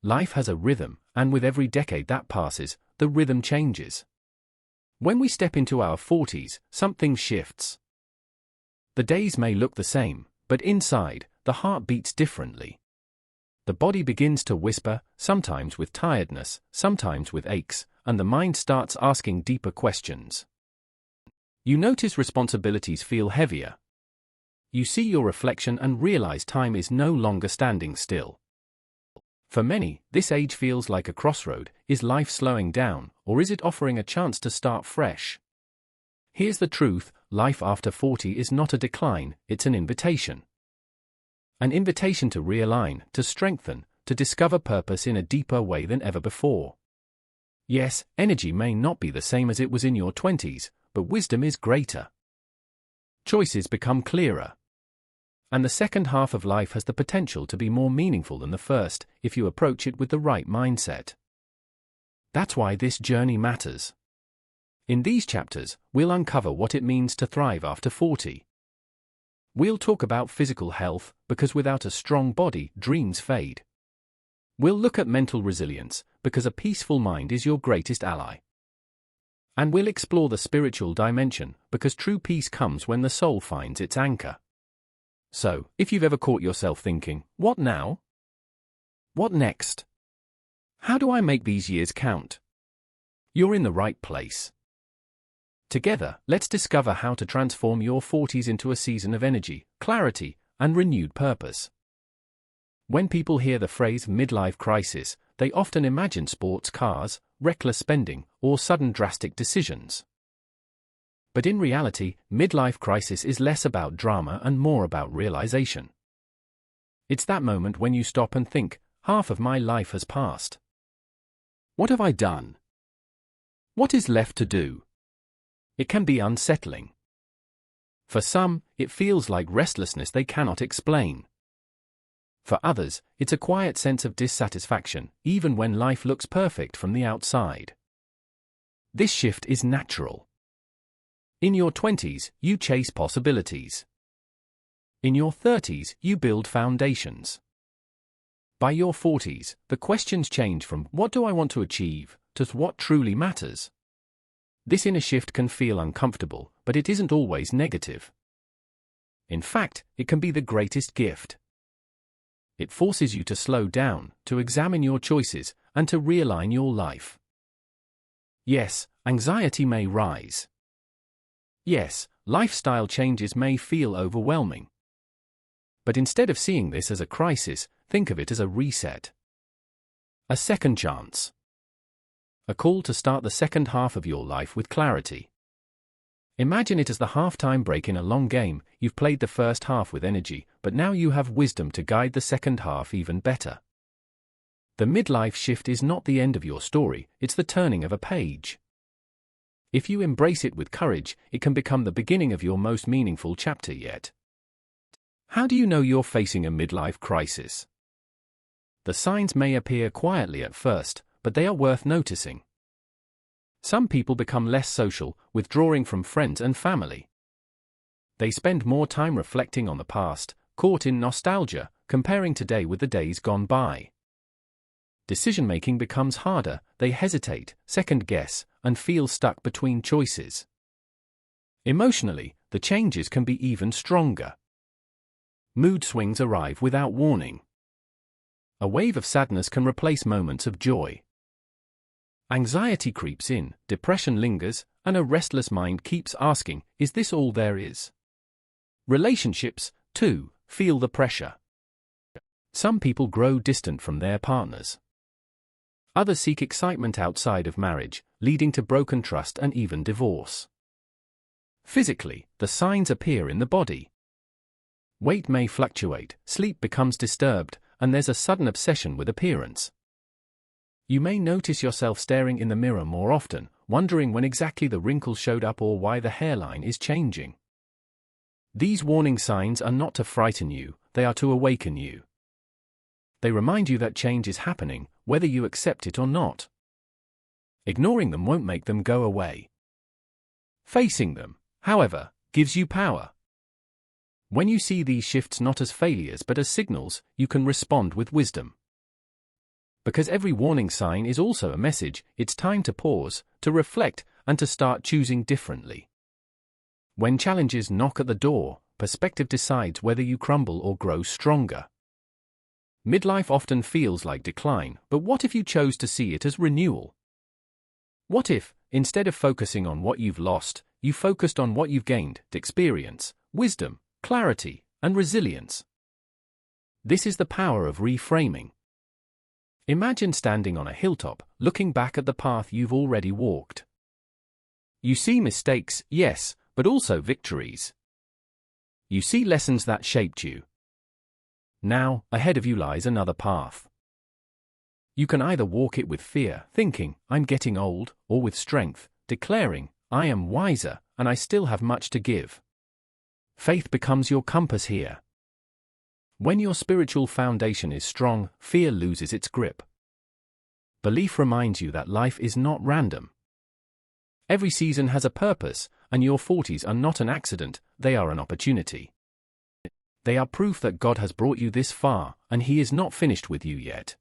Life has a rhythm, and with every decade that passes, the rhythm changes. When we step into our 40s, something shifts. The days may look the same, but inside, the heart beats differently. The body begins to whisper, sometimes with tiredness, sometimes with aches, and the mind starts asking deeper questions. You notice responsibilities feel heavier. You see your reflection and realize time is no longer standing still. For many, this age feels like a crossroad. Is life slowing down, or is it offering a chance to start fresh? Here's the truth: life after 40 is not a decline, it's an invitation. An invitation to realign, to strengthen, to discover purpose in a deeper way than ever before. Yes, energy may not be the same as it was in your 20s, but wisdom is greater. Choices become clearer. And the second half of life has the potential to be more meaningful than the first, if you approach it with the right mindset. That's why this journey matters. In these chapters, we'll uncover what it means to thrive after 40. We'll talk about physical health, because without a strong body, dreams fade. We'll look at mental resilience, because a peaceful mind is your greatest ally. And we'll explore the spiritual dimension, because true peace comes when the soul finds its anchor. So, if you've ever caught yourself thinking, what now? What next? How do I make these years count? You're in the right place. Together, let's discover how to transform your 40s into a season of energy, clarity, and renewed purpose. When people hear the phrase midlife crisis, they often imagine sports cars, reckless spending, or sudden drastic decisions. But in reality, midlife crisis is less about drama and more about realization. It's that moment when you stop and think, half of my life has passed. What have I done? What is left to do? It can be unsettling. For some, it feels like restlessness they cannot explain. For others, it's a quiet sense of dissatisfaction, even when life looks perfect from the outside. This shift is natural. In your 20s, you chase possibilities. In your 30s, you build foundations. By your 40s, the questions change from "what do I want to achieve?" to "what truly matters?" This inner shift can feel uncomfortable, but it isn't always negative. In fact, it can be the greatest gift. It forces you to slow down, to examine your choices, and to realign your life. Yes, anxiety may rise. Yes, lifestyle changes may feel overwhelming. But instead of seeing this as a crisis, think of it as a reset. A second chance. A call to start the second half of your life with clarity. Imagine it as the halftime break in a long game. You've played the first half with energy, but now you have wisdom to guide the second half even better. The midlife shift is not the end of your story, it's the turning of a page. If you embrace it with courage, it can become the beginning of your most meaningful chapter yet. How do you know you're facing a midlife crisis? The signs may appear quietly at first, but they are worth noticing. Some people become less social, withdrawing from friends and family. They spend more time reflecting on the past, caught in nostalgia, comparing today with the days gone by. Decision-making becomes harder, they hesitate, second-guess, and feel stuck between choices. Emotionally, the changes can be even stronger. Mood swings arrive without warning. A wave of sadness can replace moments of joy. Anxiety creeps in, depression lingers, and a restless mind keeps asking, is this all there is? Relationships, too, feel the pressure. Some people grow distant from their partners. Others seek excitement outside of marriage, leading to broken trust and even divorce. Physically, the signs appear in the body. Weight may fluctuate, sleep becomes disturbed, and there's a sudden obsession with appearance. You may notice yourself staring in the mirror more often, wondering when exactly the wrinkles showed up or why the hairline is changing. These warning signs are not to frighten you, they are to awaken you. They remind you that change is happening, whether you accept it or not. Ignoring them won't make them go away. Facing them, however, gives you power. When you see these shifts not as failures but as signals, you can respond with wisdom. Because every warning sign is also a message. It's time to pause, to reflect, and to start choosing differently. When challenges knock at the door, perspective decides whether you crumble or grow stronger. Midlife often feels like decline, but what if you chose to see it as renewal? What if, instead of focusing on what you've lost, you focused on what you've gained: experience, wisdom, clarity, and resilience? This is the power of reframing. Imagine standing on a hilltop, looking back at the path you've already walked. You see mistakes, yes, but also victories. You see lessons that shaped you. Now, ahead of you lies another path. You can either walk it with fear, thinking, "I'm getting old," or with strength, declaring, "I am wiser, and I still have much to give." Faith becomes your compass here. When your spiritual foundation is strong, fear loses its grip. Belief reminds you that life is not random. Every season has a purpose, and your 40s are not an accident, they are an opportunity. They are proof that God has brought you this far, and He is not finished with you yet.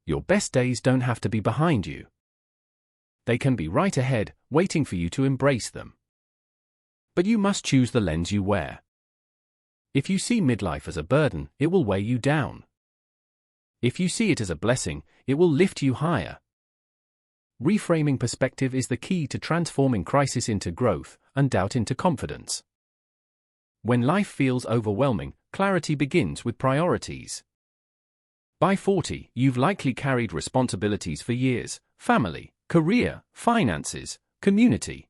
Your best days don't have to be behind you. They can be right ahead, waiting for you to embrace them. But you must choose the lens you wear. If you see midlife as a burden, it will weigh you down. If you see it as a blessing, it will lift you higher. Reframing perspective is the key to transforming crisis into growth and doubt into confidence. When life feels overwhelming, clarity begins with priorities. By 40, you've likely carried responsibilities for years: family, career, finances, community.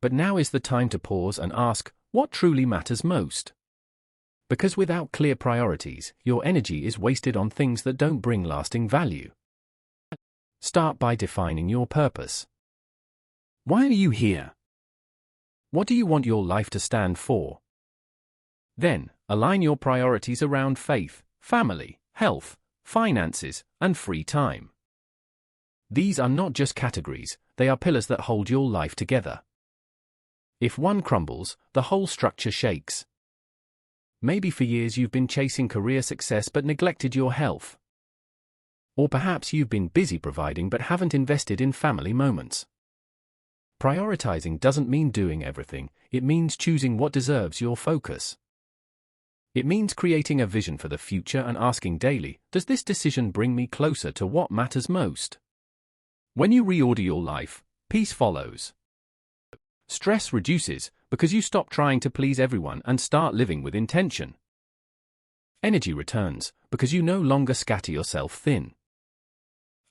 But now is the time to pause and ask, what truly matters most? Because without clear priorities, your energy is wasted on things that don't bring lasting value. Start by defining your purpose. Why are you here? What do you want your life to stand for? Then, align your priorities around faith, family, health, finances, and free time. These are not just categories, they are pillars that hold your life together. If one crumbles, the whole structure shakes. Maybe for years you've been chasing career success but neglected your health. Or perhaps you've been busy providing but haven't invested in family moments. Prioritizing doesn't mean doing everything, it means choosing what deserves your focus. It means creating a vision for the future and asking daily, does this decision bring me closer to what matters most? When you reorder your life, peace follows. Stress reduces because you stop trying to please everyone and start living with intention. Energy returns because you no longer scatter yourself thin.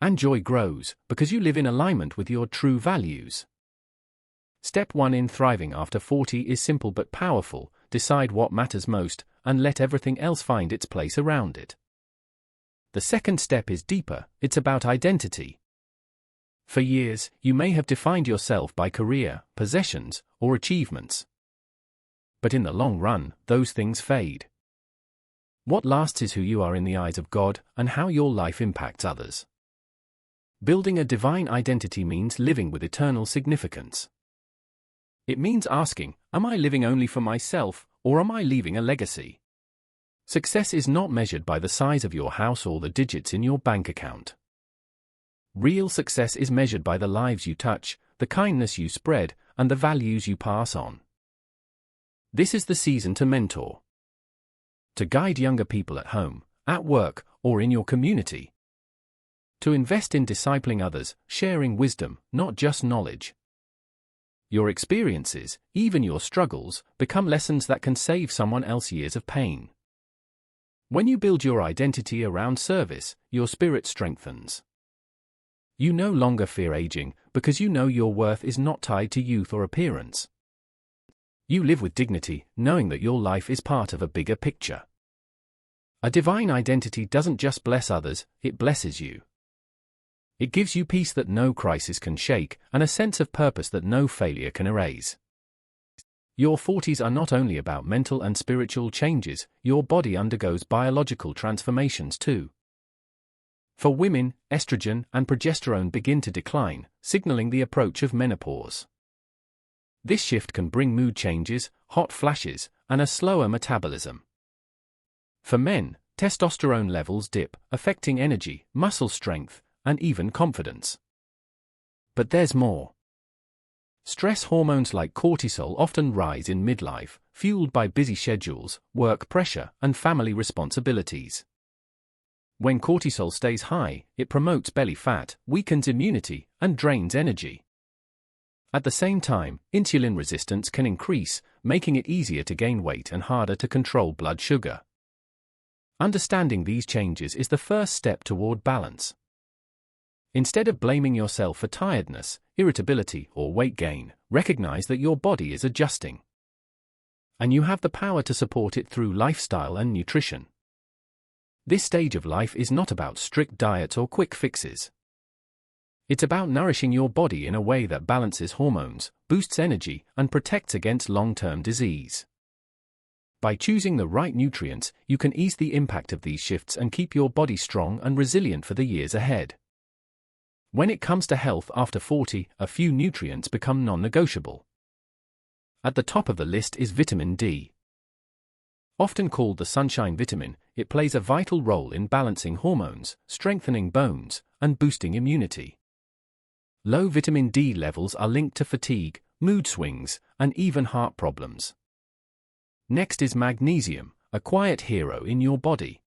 And joy grows because you live in alignment with your true values. Step 1 in thriving after 40 is simple but powerful: decide what matters most and let everything else find its place around it. The second step is deeper, it's about identity. For years, you may have defined yourself by career, possessions, or achievements. But in the long run, those things fade. What lasts is who you are in the eyes of God and how your life impacts others. Building a divine identity means living with eternal significance. It means asking, am I living only for myself, or am I leaving a legacy? Success is not measured by the size of your house or the digits in your bank account. Real success is measured by the lives you touch, the kindness you spread, and the values you pass on. This is the season to mentor. To guide younger people at home, at work, or in your community. To invest in discipling others, sharing wisdom, not just knowledge. Your experiences, even your struggles, become lessons that can save someone else years of pain. When you build your identity around service, your spirit strengthens. You no longer fear aging because you know your worth is not tied to youth or appearance. You live with dignity, knowing that your life is part of a bigger picture. A divine identity doesn't just bless others, it blesses you. It gives you peace that no crisis can shake, and a sense of purpose that no failure can erase. Your 40s are not only about mental and spiritual changes, your body undergoes biological transformations too. For women, estrogen and progesterone begin to decline, signaling the approach of menopause. This shift can bring mood changes, hot flashes, and a slower metabolism. For men, testosterone levels dip, affecting energy, muscle strength, and even confidence. But there's more. Stress hormones like cortisol often rise in midlife, fueled by busy schedules, work pressure, and family responsibilities. When cortisol stays high, it promotes belly fat, weakens immunity, and drains energy. At the same time, insulin resistance can increase, making it easier to gain weight and harder to control blood sugar. Understanding these changes is the first step toward balance. Instead of blaming yourself for tiredness, irritability, or weight gain, recognize that your body is adjusting. And you have the power to support it through lifestyle and nutrition. This stage of life is not about strict diets or quick fixes. It's about nourishing your body in a way that balances hormones, boosts energy, and protects against long-term disease. By choosing the right nutrients, you can ease the impact of these shifts and keep your body strong and resilient for the years ahead. When it comes to health after 40, a few nutrients become non-negotiable. At the top of the list is vitamin D. Often called the sunshine vitamin, it plays a vital role in balancing hormones, strengthening bones, and boosting immunity. Low vitamin D levels are linked to fatigue, mood swings, and even heart problems. Next is magnesium, a quiet hero in your body.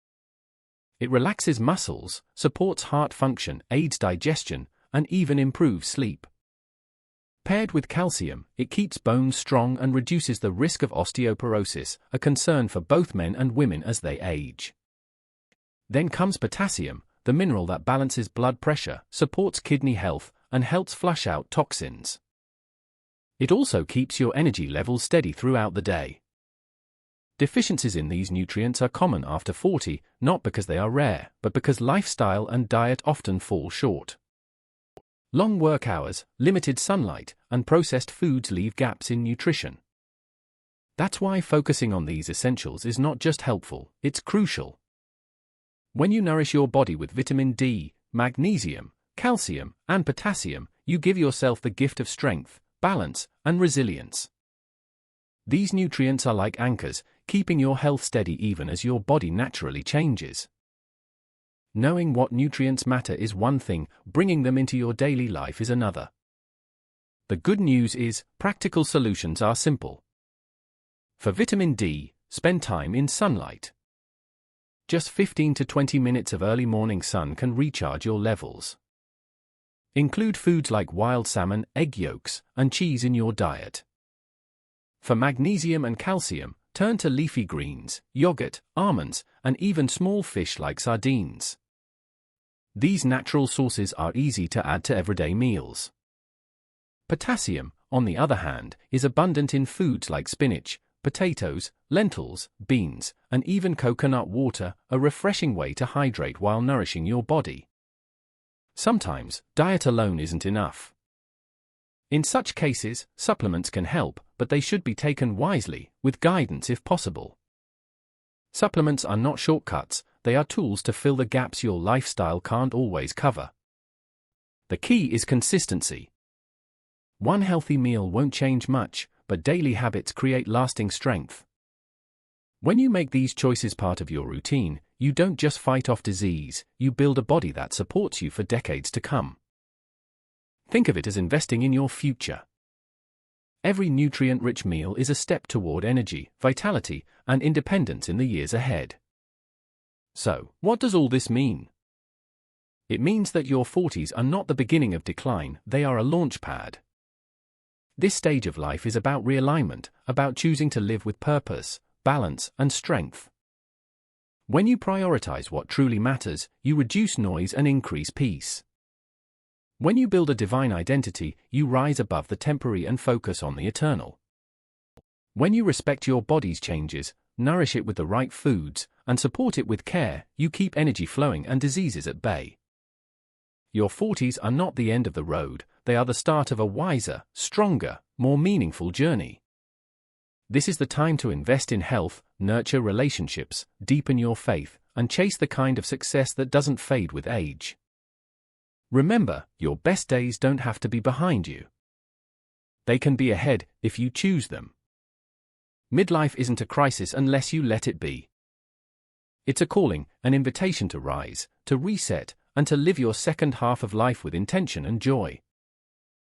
It relaxes muscles, supports heart function, aids digestion, and even improves sleep. Paired with calcium, it keeps bones strong and reduces the risk of osteoporosis, a concern for both men and women as they age. Then comes potassium, the mineral that balances blood pressure, supports kidney health, and helps flush out toxins. It also keeps your energy levels steady throughout the day. Deficiencies in these nutrients are common after 40, not because they are rare, but because lifestyle and diet often fall short. Long work hours, limited sunlight, and processed foods leave gaps in nutrition. That's why focusing on these essentials is not just helpful, it's crucial. When you nourish your body with vitamin D, magnesium, calcium, and potassium, you give yourself the gift of strength, balance, and resilience. These nutrients are like anchors, keeping your health steady even as your body naturally changes. Knowing what nutrients matter is one thing, bringing them into your daily life is another. The good news is, practical solutions are simple. For vitamin D, spend time in sunlight. Just 15 to 20 minutes of early morning sun can recharge your levels. Include foods like wild salmon, egg yolks, and cheese in your diet. For magnesium and calcium, turn to leafy greens, yogurt, almonds, and even small fish like sardines. These natural sources are easy to add to everyday meals. Potassium, on the other hand, is abundant in foods like spinach, potatoes, lentils, beans, and even coconut water, a refreshing way to hydrate while nourishing your body. Sometimes, diet alone isn't enough. In such cases, supplements can help, but they should be taken wisely, with guidance if possible. Supplements are not shortcuts, they are tools to fill the gaps your lifestyle can't always cover. The key is consistency. One healthy meal won't change much, but daily habits create lasting strength. When you make these choices part of your routine, you don't just fight off disease, you build a body that supports you for decades to come. Think of it as investing in your future. Every nutrient-rich meal is a step toward energy, vitality, and independence in the years ahead. So, what does all this mean? It means that your 40s are not the beginning of decline, they are a launch pad. This stage of life is about realignment, about choosing to live with purpose, balance, and strength. When you prioritize what truly matters, you reduce noise and increase peace. When you build a divine identity, you rise above the temporary and focus on the eternal. When you respect your body's changes, nourish it with the right foods, and support it with care, you keep energy flowing and diseases at bay. Your 40s are not the end of the road, they are the start of a wiser, stronger, more meaningful journey. This is the time to invest in health, nurture relationships, deepen your faith, and chase the kind of success that doesn't fade with age. Remember, your best days don't have to be behind you. They can be ahead, if you choose them. Midlife isn't a crisis unless you let it be. It's a calling, an invitation to rise, to reset, and to live your second half of life with intention and joy.